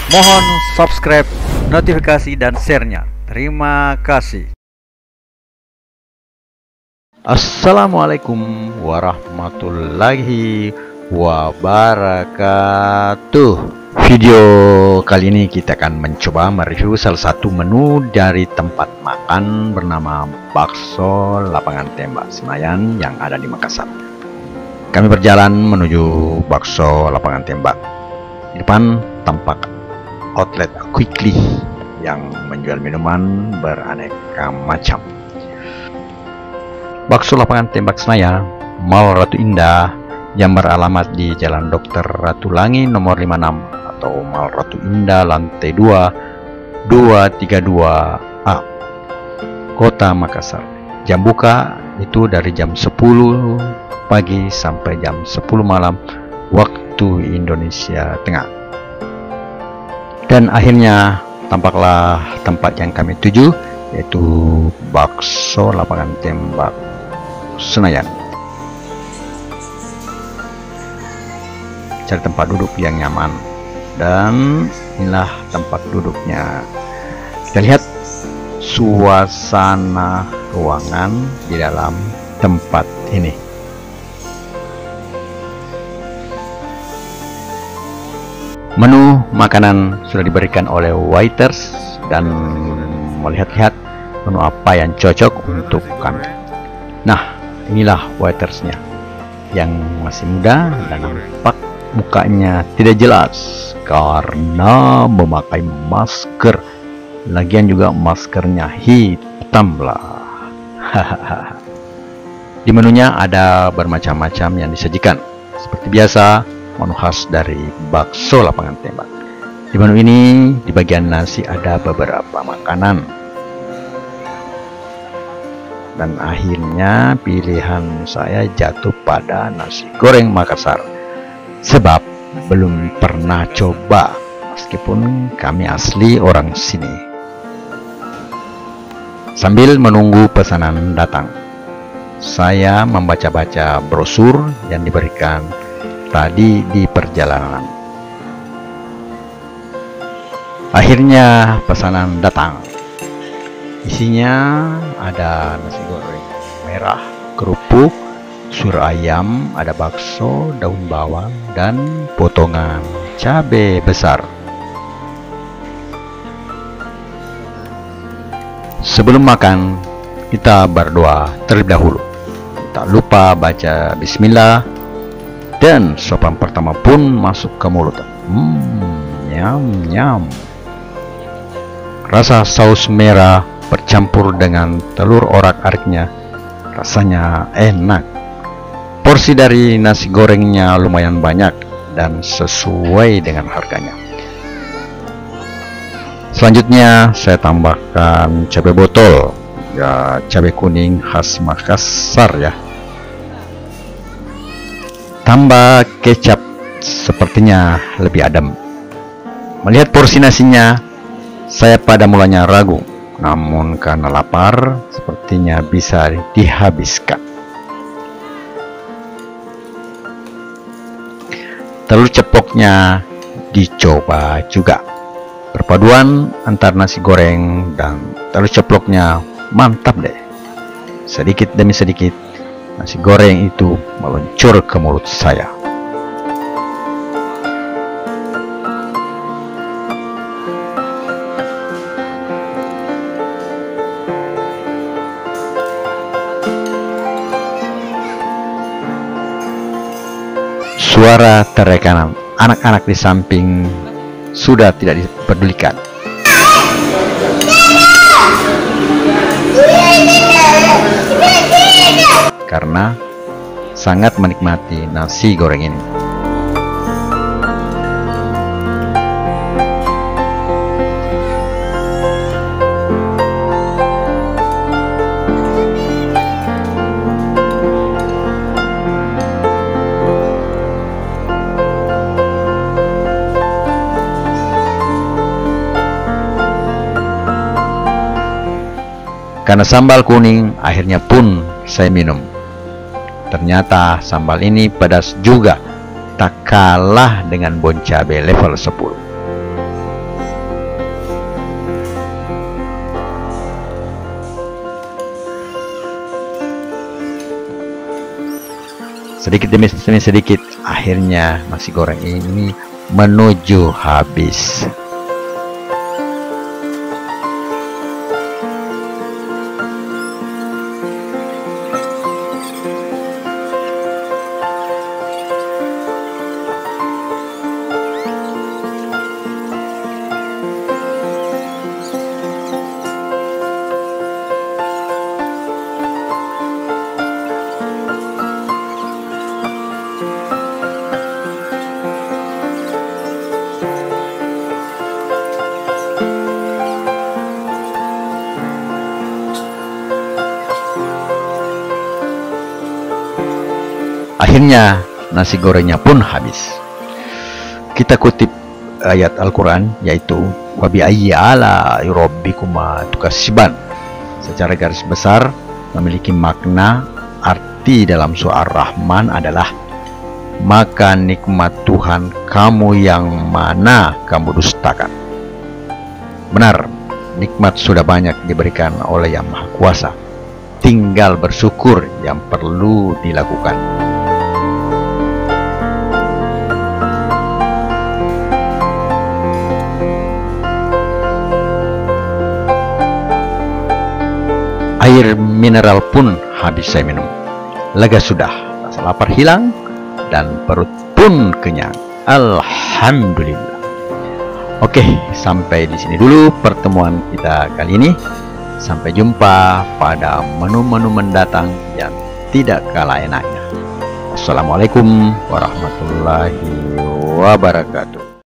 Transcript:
Mohon subscribe, notifikasi, dan share-nya. Terima kasih. Assalamualaikum warahmatullahi wabarakatuh. Video kali ini kita akan mencoba mereview salah satu menu dari tempat makan bernama Bakso Lapangan Tembak Senayan yang ada di Makassar. Kami berjalan menuju Bakso Lapangan Tembak. Di depan tampak outlet Quickly yang menjual minuman beraneka macam. Bakso Lapangan Tembak Senayan, Mall Ratu Indah yang beralamat di Jalan Dr. Ratulangi nomor 56 atau Mall Ratu Indah lantai 2 232A, Kota Makassar. Jam buka itu dari jam 10 pagi sampai jam 10 malam waktu Indonesia Tengah. Dan akhirnya tampaklah tempat yang kami tuju, yaitu Bakso Lapangan Tembak Senayan. Cari tempat duduk yang nyaman, dan inilah tempat duduknya. Kita lihat suasana ruangan di dalam tempat ini. Menu makanan sudah diberikan oleh waiters, dan melihat-lihat menu apa yang cocok untuk kami. Nah, inilah waitersnya yang masih muda dan nampak mukanya tidak jelas karena memakai masker. Lagian juga maskernya hitam lah. Di menunya ada bermacam-macam yang disajikan. Seperti biasa, menu khas dari Bakso Lapangan Tembak. Di menu ini, di bagian nasi ada beberapa makanan. Dan akhirnya pilihan saya jatuh pada nasi goreng Makassar. Sebab belum pernah coba, meskipun kami asli orang sini. Sambil menunggu pesanan datang, saya membaca-baca brosur yang diberikan tadi di perjalanan. Akhirnya pesanan datang. Isinya ada nasi goreng merah, kerupuk, sur ayam, ada bakso, daun bawang, dan potongan cabai besar. Sebelum makan, kita berdoa terlebih dahulu. Tak lupa baca bismillah, dan sopan pertama pun masuk ke mulut. Nyam. Rasa saus merah bercampur dengan telur orak-ariknya, rasanya enak. Porsi dari nasi gorengnya lumayan banyak dan sesuai dengan harganya. Selanjutnya saya tambahkan cabai botol, ya cabai kuning khas Makassar ya. Tambah kecap, sepertinya lebih adem. Melihat porsi nasinya, saya pada mulanya ragu, namun karena lapar, sepertinya bisa dihabiskan. Telur ceploknya dicoba juga. Perpaduan antar nasi goreng dan telur ceploknya mantap deh. Sedikit demi sedikit, nasi goreng itu meluncur ke mulut saya. Suara teriakan anak-anak di samping sudah tidak dipedulikan. Karena sangat menikmati nasi goreng ini. Karena sambal kuning, akhirnya pun saya minum. Ternyata sambal ini pedas juga, tak kalah dengan bon cabe level 10. sedikit demi sedikit, akhirnya nasi goreng ini menuju habis. Akhirnya nasi gorengnya pun habis. Kita kutip ayat Al-Quran, yaitu wabi ayyi ala rabbikuma tukassiban. Secara garis besar memiliki makna arti dalam surah Ar-Rahman adalah, maka nikmat Tuhan kamu yang mana kamu dustakan. Benar, nikmat sudah banyak diberikan oleh Yang Maha Kuasa, tinggal bersyukur yang perlu dilakukan. Air mineral pun habis saya minum. Lega sudah, rasa lapar hilang, dan perut pun kenyang. Alhamdulillah. Oke, sampai di sini dulu pertemuan kita kali ini. Sampai jumpa pada menu-menu mendatang yang tidak kalah enaknya. Assalamualaikum warahmatullahi wabarakatuh.